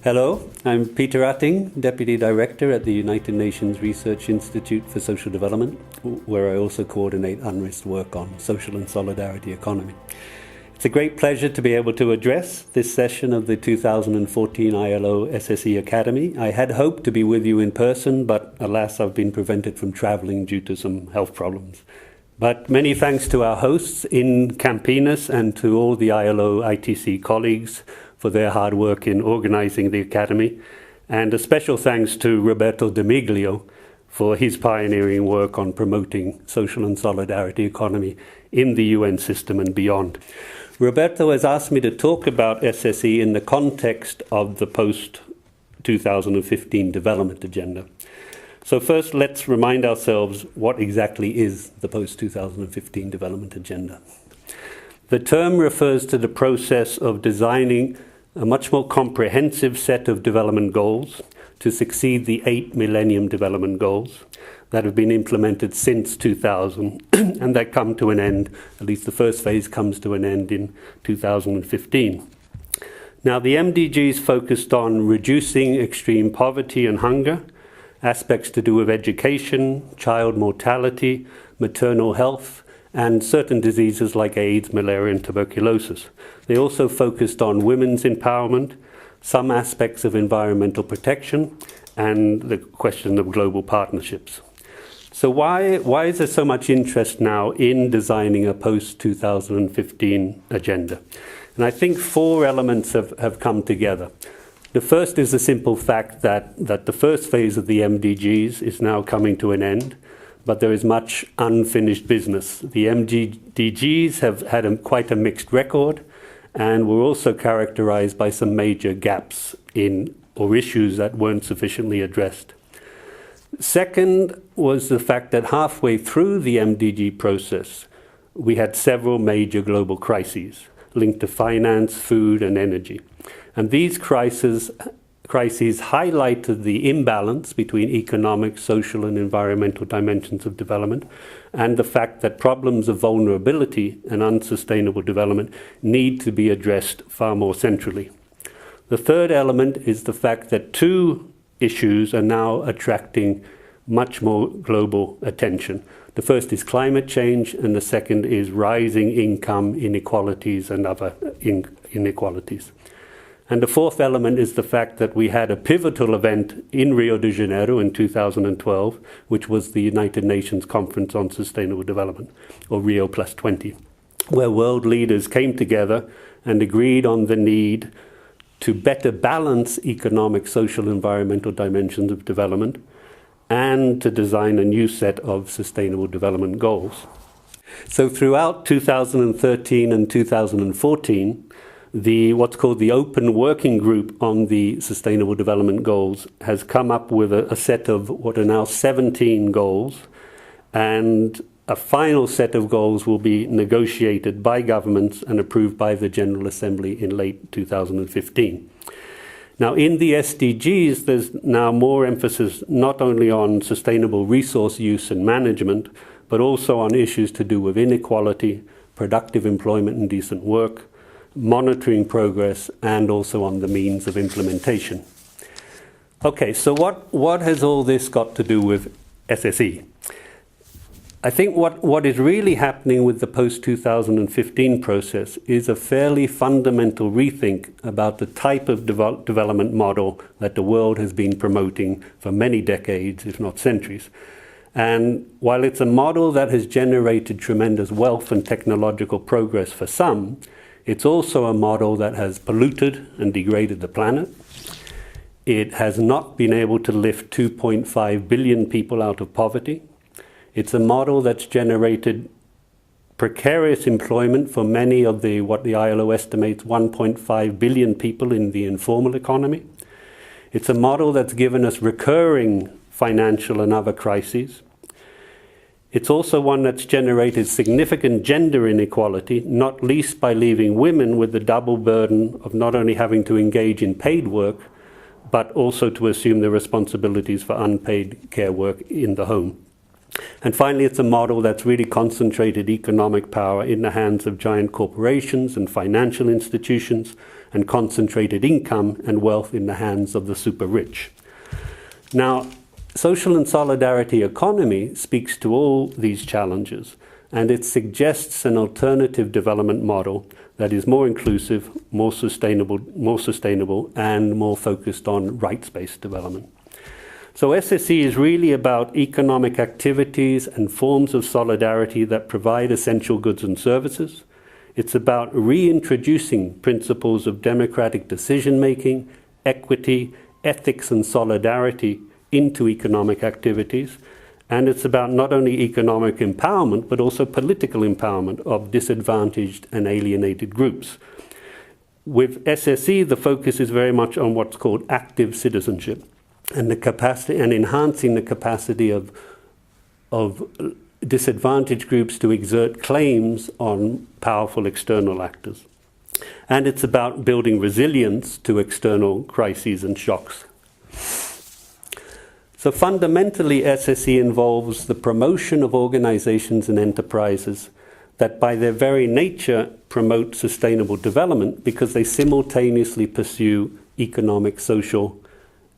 Hello, I'm Peter Utting, Deputy Director at the United Nations Research Institute for Social Development, where I also coordinate UNRWA's work on social and solidarity economy. It's a great pleasure to be able to address this session of the 2014 ILO SSE Academy. I had hoped to be with you in person, but alas, I've been prevented from traveling due to some health problems. But many thanks to our hosts in Campinas and to all the ILO ITC colleagues for their hard work in organizing the Academy, and a special thanks to Roberto D'Amiglio for his pioneering work on promoting social and solidarity economy in the UN system and beyond. Roberto has asked me to talk about SSE in the context of the post-2015 development agenda. So first, let's remind ourselves what exactly is the post-2015 development agenda. The term refers to the process of designing a much more comprehensive set of development goals to succeed the 8 Millennium Development Goals that have been implemented since 2000 and that come to an end, at least the first phase comes to an end in 2015. Now, the MDGs focused on reducing extreme poverty and hunger, aspects to do with education, child mortality, maternal health, and certain diseases like AIDS, malaria, and tuberculosis. They also focused on women's empowerment, some aspects of environmental protection, and the question of global partnerships. So why is there so much interest now in designing a post-2015 agenda? And I think four elements have come together. The first is the simple fact that the first phase of the MDGs is now coming to an end, but there is much unfinished business. The MDGs have had quite a mixed record, and were also characterized by some major gaps or issues that weren't sufficiently addressed. Second was the fact that halfway through the MDG process, we had several major global crises linked to finance, food, and energy. And these crises highlighted the imbalance between economic, social, and environmental dimensions of development, and the fact that problems of vulnerability and unsustainable development need to be addressed far more centrally. The third element is the fact that two issues are now attracting much more global attention. The first is climate change, and the second is rising income inequalities and other inequalities. And the fourth element is the fact that we had a pivotal event in Rio de Janeiro in 2012, which was the United Nations Conference on Sustainable Development, or Rio Plus 20, where world leaders came together and agreed on the need to better balance economic, social, environmental dimensions of development and to design a new set of sustainable development goals. So throughout 2013 and 2014, what's called the Open Working Group on the Sustainable Development Goals has come up with a set of what are now 17 goals, and a final set of goals will be negotiated by governments and approved by the General Assembly in late 2015. Now, in the SDGs, there's now more emphasis not only on sustainable resource use and management, but also on issues to do with inequality, productive employment and decent work, monitoring progress, and also on the means of implementation. Okay, so what has all this got to do with SSE? I think what is really happening with the post-2015 process is a fairly fundamental rethink about the type of development model that the world has been promoting for many decades, if not centuries. And while it's a model that has generated tremendous wealth and technological progress for some, it's also a model that has polluted and degraded the planet. It has not been able to lift 2.5 billion people out of poverty. It's a model that's generated precarious employment for many of what the ILO estimates 1.5 billion people in the informal economy. It's a model that's given us recurring financial and other crises. It's also one that's generated significant gender inequality, not least by leaving women with the double burden of not only having to engage in paid work, but also to assume the responsibilities for unpaid care work in the home. And finally, it's a model that's really concentrated economic power in the hands of giant corporations and financial institutions, and concentrated income and wealth in the hands of the super rich. Now, social and solidarity economy speaks to all these challenges, and it suggests an alternative development model that is more inclusive, more sustainable, and more focused on rights-based development. So SSE is really about economic activities and forms of solidarity that provide essential goods and services. It's about reintroducing principles of democratic decision-making, equity, ethics, and solidarity into economic activities. And it's about not only economic empowerment, but also political empowerment of disadvantaged and alienated groups. With SSE, the focus is very much on what's called active citizenship, and the capacity, and enhancing the capacity of disadvantaged groups to exert claims on powerful external actors. And it's about building resilience to external crises and shocks. So fundamentally, SSE involves the promotion of organizations and enterprises that by their very nature promote sustainable development, because they simultaneously pursue economic, social,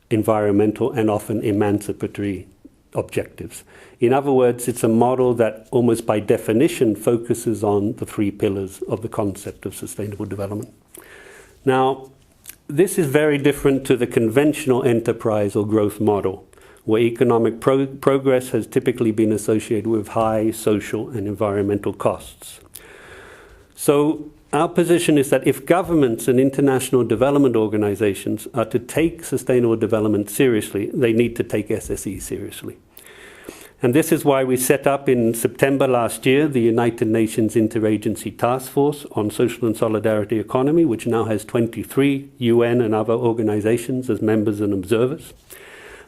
environmental, and often emancipatory objectives. In other words, it's a model that almost by definition focuses on the three pillars of the concept of sustainable development. Now, this is very different to the conventional enterprise or growth model, where economic progress has typically been associated with high social and environmental costs. So our position is that if governments and international development organizations are to take sustainable development seriously, they need to take SSE seriously. And this is why we set up in September last year the United Nations Interagency Task Force on Social and Solidarity Economy, which now has 23 UN and other organizations as members and observers.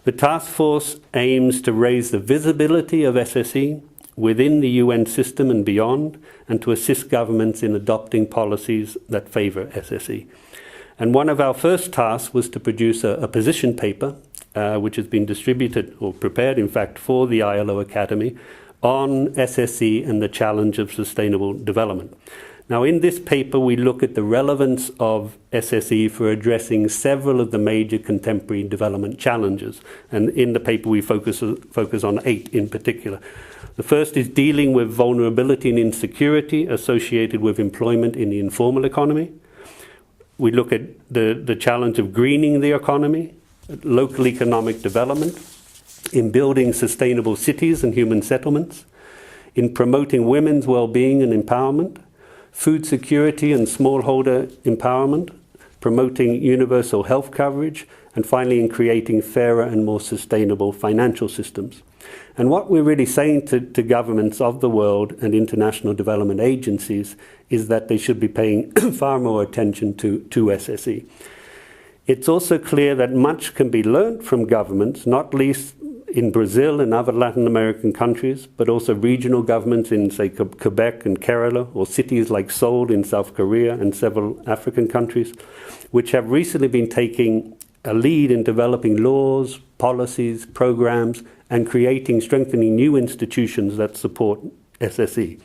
The task force aims to raise the visibility of SSE within the UN system and beyond, and to assist governments in adopting policies that favor SSE. And one of our first tasks was to produce a position paper, which has been distributed, or prepared in fact, for the ILO Academy on SSE and the challenge of sustainable development. Now, in this paper, we look at the relevance of SSE for addressing several of the major contemporary development challenges. And in the paper, we focus on 8 in particular. The first is dealing with vulnerability and insecurity associated with employment in the informal economy. We look at the challenge of greening the economy, local economic development, in building sustainable cities and human settlements, in promoting women's well-being and empowerment, food security and smallholder empowerment, promoting universal health coverage, and finally in creating fairer and more sustainable financial systems. And what we're really saying to governments of the world and international development agencies is that they should be paying far more attention to SSE. It's also clear that much can be learned from governments, not least in Brazil and other Latin American countries, but also regional governments in, say, Quebec and Kerala, or cities like Seoul in South Korea and several African countries, which have recently been taking a lead in developing laws, policies, programs, and strengthening new institutions that support SSE.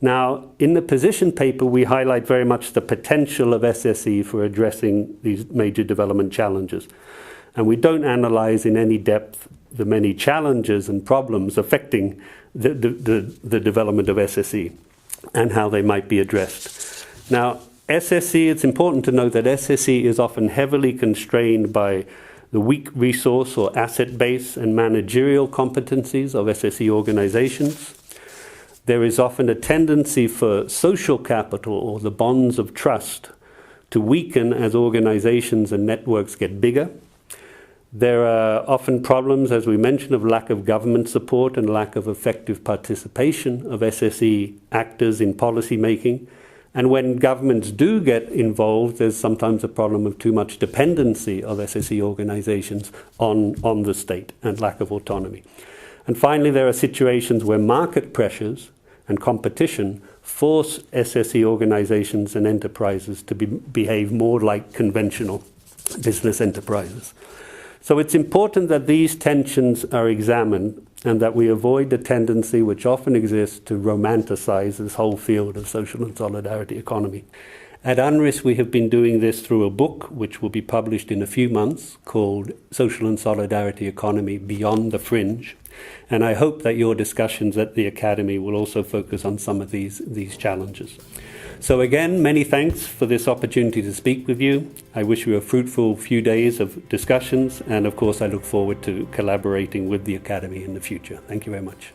Now, in the position paper, we highlight very much the potential of SSE for addressing these major development challenges. And we don't analyze in any depth the many challenges and problems affecting the development of SSE and how they might be addressed. Now, SSE, it's important to note that SSE is often heavily constrained by the weak resource or asset base and managerial competencies of SSE organizations. There is often a tendency for social capital, or the bonds of trust, to weaken as organizations and networks get bigger. There are often problems, as we mentioned, of lack of government support and lack of effective participation of SSE actors in policy making. And when governments do get involved, there's sometimes a problem of too much dependency of SSE organizations on the state and lack of autonomy. And finally, there are situations where market pressures and competition force SSE organizations and enterprises to behave more like conventional business enterprises. So it's important that these tensions are examined and that we avoid the tendency which often exists to romanticize this whole field of social and solidarity economy. At UNRIS, we have been doing this through a book which will be published in a few months called Social and Solidarity Economy Beyond the Fringe. And I hope that your discussions at the Academy will also focus on some of these challenges. So again, many thanks for this opportunity to speak with you. I wish you a fruitful few days of discussions, and of course I look forward to collaborating with the Academy in the future. Thank you very much.